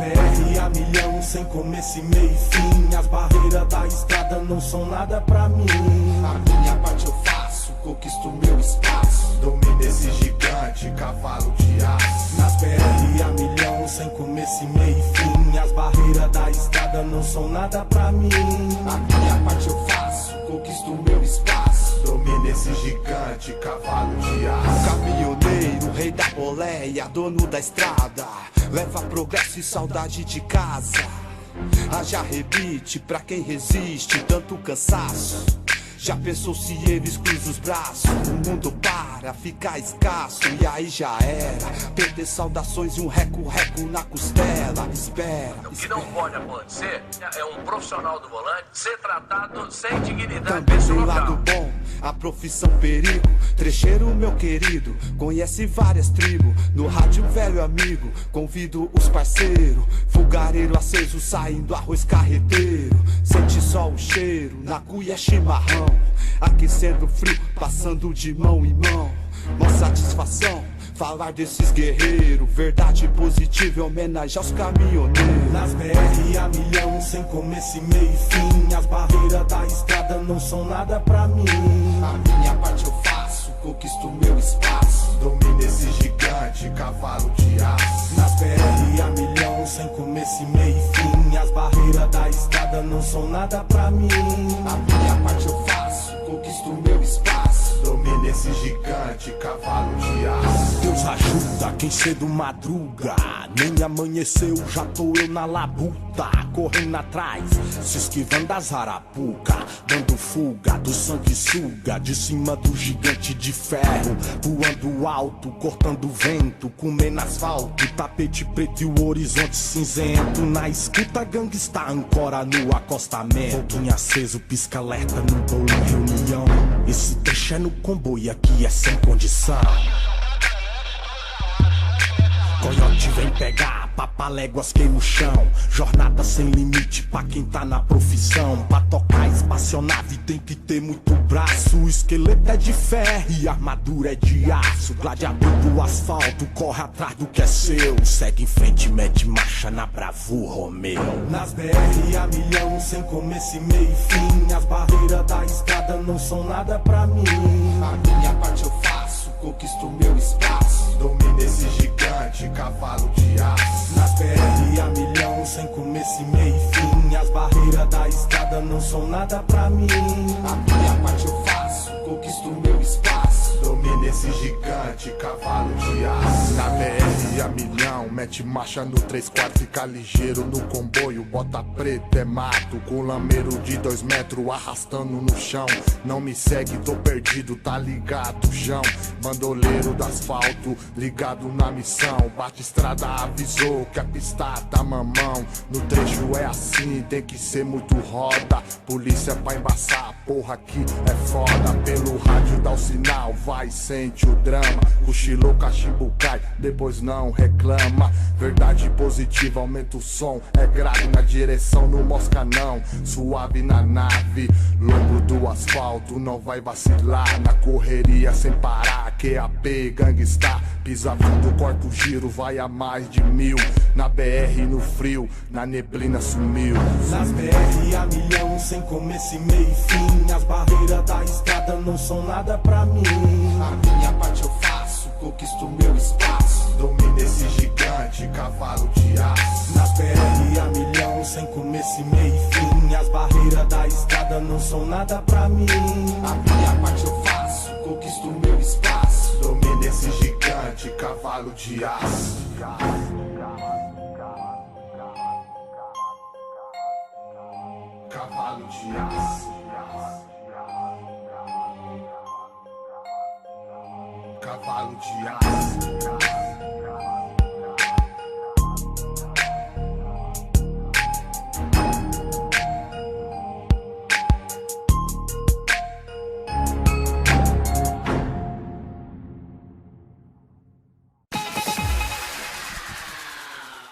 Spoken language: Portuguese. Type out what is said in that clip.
BR a milhão, sem começo e meio e fim. As barreiras da estrada não são nada pra mim. A minha parte eu faço, conquisto meu espaço. Domino esse gigante, cavalo de aço. Nas BR a milhão, sem começo e meio e fim. As barreiras da estrada não são nada pra mim. A minha parte eu faço, conquisto meu espaço. Domino esse gigante, cavalo de aço. Caminhoneiro, rei da boleia, dono da estrada. Leva progresso e saudade de casa. Haja rebite pra quem resiste tanto cansaço. Já pensou se eles cruzam os braços? O mundo para, fica escasso. E aí já era. Perder saudações e um reco-reco na costela. Espera. O que não pode acontecer é um profissional do volante ser tratado sem dignidade. Também tem um lado bom, a profissão perigo. Trecheiro, meu querido, conhece várias tribos. No rádio, velho amigo, convido os parceiros. Fogareiro aceso, saindo arroz carreteiro. Sente só o cheiro, na cuia chimarrão. Aquecendo frio, passando de mão em mão. Mó satisfação, falar desses guerreiros. Verdade positiva e homenagem aos caminhoneiros. Nas BR a milhão, sem começo e meio e fim. As barreiras da estrada não são nada pra mim. A minha parte eu faço, conquisto meu espaço. Domino esse gigante, cavalo de aço. Nas BR a milhão, sem começo e meio e fim. As barreiras da estrada não são nada pra mim. A minha parte eu faço, conquisto meu espaço. Domino esse gigante, cavalo de aço. Deus ajuda quem cedo madruga. Nem amanheceu, já tô eu na labuta. Correndo atrás, se esquivando das arapuca. Dando fuga do sanguessuga. De cima do gigante de ferro. Voando alto, cortando vento. Comendo asfalto, tapete preto e o horizonte cinzento. Na escuta, gangsta ancora no acostamento. Foguinho aceso, pisca alerta no bolo em reunião. Esse trecho é no comboio, aqui é sem condição. Coiote vem pegar, papaléguas queima o chão. Jornada sem limite pra quem tá na profissão. Pra tocar espaçonave tem que ter muito braço. O esqueleto é de ferro e a armadura é de aço. Gladiador do asfalto, corre atrás do que é seu. Segue em frente, mete marcha na bravura, Romeu. Nas BR a milhão, sem começo e meio e fim. As barreiras da estrada não são nada pra mim. A minha parte eu faço, conquisto meu espaço. Domino esse gigante, cavalo de aço. Nas BR a milhão, sem começo e meio e fim. As barreiras da estrada não são nada pra mim. A minha parte eu faço, conquisto meu espaço. Domino esse gigante, cavalo de aço. Na BR a milhão, mete marcha no 3/4, fica ligeiro no comboio. Bota preto é mato, com lameiro de 2 metros arrastando no chão. Não me segue, tô perdido, tá ligado, João. Bandoleiro do asfalto, ligado na missão. Bate estrada, avisou que a pista tá mamão. No trecho é assim, tem que ser muito roda. Polícia pra embaçar, porra aqui é foda. Pelo rádio dá o sinal, vai, sente o drama. Cochilou, cachimbo cai, depois não reclama. Verdade positiva, aumenta o som. É grave na direção, não mosca não. Suave na nave, longo do asfalto, não vai vacilar. Na correria sem parar, QAP, gangsta. Pisa fundo, corta o giro, vai a mais de 1000. Na BR no frio, na neblina sumiu. Nas BR a milhão, sem começo e meio e fim. As barreiras da estrada não são nada pra mim. A minha parte eu faço, conquisto meu espaço. Domino esse gigante, cavalo de aço. Nas BR a milhão, sem começo e meio e fim. As barreiras da estrada não são nada pra mim. A minha parte eu faço, conquisto meu espaço. Domino esse gigante, cavalo de aço. Cavalo de aço. Cavalo de aço.